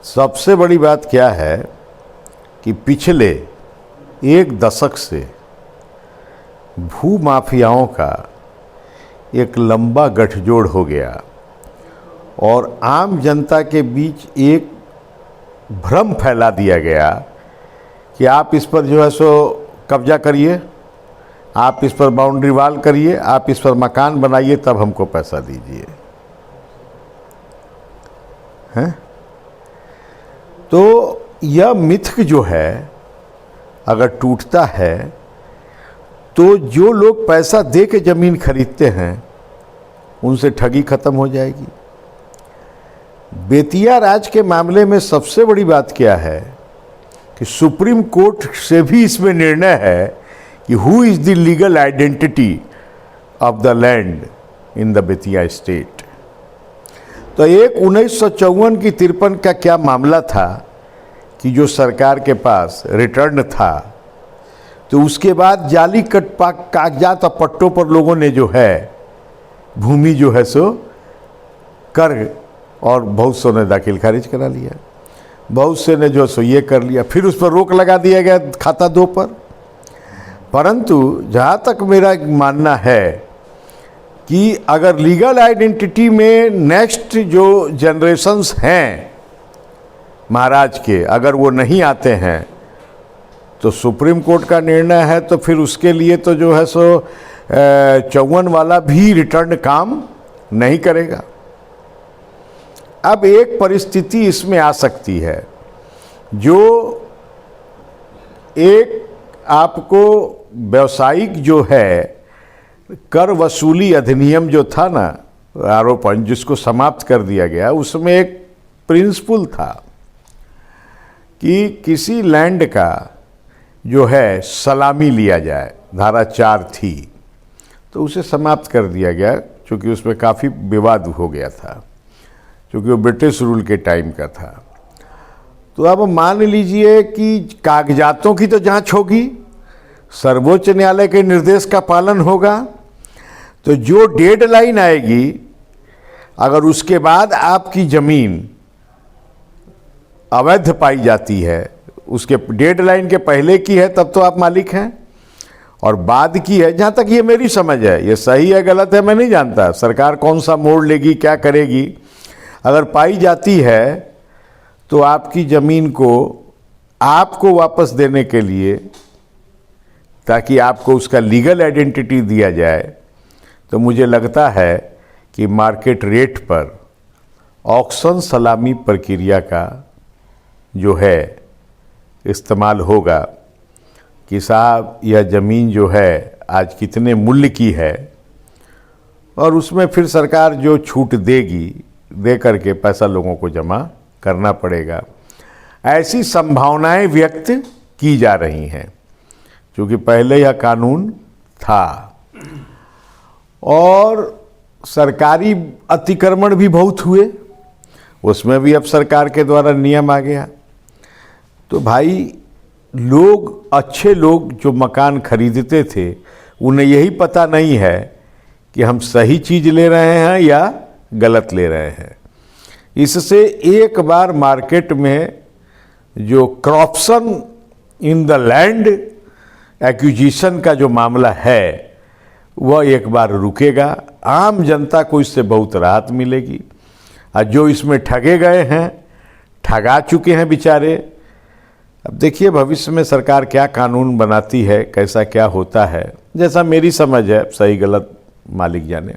सबसे बड़ी बात क्या है कि पिछले एक दशक से भू माफियाओं का एक लंबा गठजोड़ हो गया और आम जनता के बीच एक भ्रम फैला दिया गया कि आप इस पर जो है सो कब्जा करिए, आप इस पर बाउंड्री वाल करिए, आप इस पर मकान बनाइए, तब हमको पैसा दीजिए। हैं? तो यह मिथ जो है अगर टूटता है तो जो लोग पैसा दे के ज़मीन खरीदते हैं उनसे ठगी खत्म हो जाएगी। बेतिया राज के मामले में सबसे बड़ी बात क्या है कि सुप्रीम कोर्ट से भी इसमें निर्णय है कि who is the legal identity of the land in the Bettiah state. तो एक 1954 की 53 का क्या मामला था कि जो सरकार के पास रिटर्न था, तो उसके बाद जाली कागजात और पट्टों पर लोगों ने जो है भूमि जो है सो कर और बहुत सौ ने दाखिल खारिज करा लिया, बहुत से ने जो सो ये कर लिया, फिर उस पर रोक लगा दिया गया खाता 2 पर। परंतु जहाँ तक मेरा मानना है कि अगर लीगल आइडेंटिटी में नेक्स्ट जो जनरेशन्स हैं महाराज के, अगर वो नहीं आते हैं तो सुप्रीम कोर्ट का निर्णय है तो फिर उसके लिए तो जो है सो 54 वाला भी रिटर्न काम नहीं करेगा। अब एक परिस्थिति इसमें आ सकती है, जो एक आपको व्यावसायिक जो है कर वसूली अधिनियम जो था ना, आरोपण जिसको समाप्त कर दिया गया, उसमें एक प्रिंसिपल था कि किसी लैंड का जो है सलामी लिया जाए, धारा 4 थी, तो उसे समाप्त कर दिया गया क्योंकि उसमें काफ़ी विवाद हो गया था, क्योंकि वो ब्रिटिश रूल के टाइम का था। तो अब मान लीजिए कि कागजातों की तो जांच होगी, सर्वोच्च न्यायालय के निर्देश का पालन होगा, तो जो डेडलाइन आएगी, अगर उसके बाद आपकी ज़मीन अवैध पाई जाती है, उसके डेडलाइन के पहले की है तब तो आप मालिक हैं, और बाद की है, जहाँ तक ये मेरी समझ है, ये सही है गलत है मैं नहीं जानता, सरकार कौन सा मोड़ लेगी क्या करेगी, अगर पाई जाती है तो आपकी ज़मीन को आपको वापस देने के लिए, ताकि आपको उसका लीगल आइडेंटिटी दिया जाए, तो मुझे लगता है कि मार्केट रेट पर ऑक्शन सलामी प्रक्रिया का जो है इस्तेमाल होगा कि साहब यह ज़मीन जो है आज कितने मूल्य की है, और उसमें फिर सरकार जो छूट देगी दे करके पैसा लोगों को जमा करना पड़ेगा। ऐसी संभावनाएं व्यक्त की जा रही हैं, क्योंकि पहले यह कानून था और सरकारी अतिक्रमण भी बहुत हुए, उसमें भी अब सरकार के द्वारा नियम आ गया। तो भाई लोग, अच्छे लोग जो मकान खरीदते थे, उन्हें यही पता नहीं है कि हम सही चीज़ ले रहे हैं या गलत ले रहे हैं। इससे एक बार मार्केट में जो corruption in the land acquisition का जो मामला है वह एक बार रुकेगा, आम जनता को इससे बहुत राहत मिलेगी, और जो इसमें ठगे गए हैं, ठगा चुके हैं बेचारे। अब देखिए भविष्य में सरकार क्या कानून बनाती है, कैसा क्या होता है, जैसा मेरी समझ है, सही गलत मालिक जाने।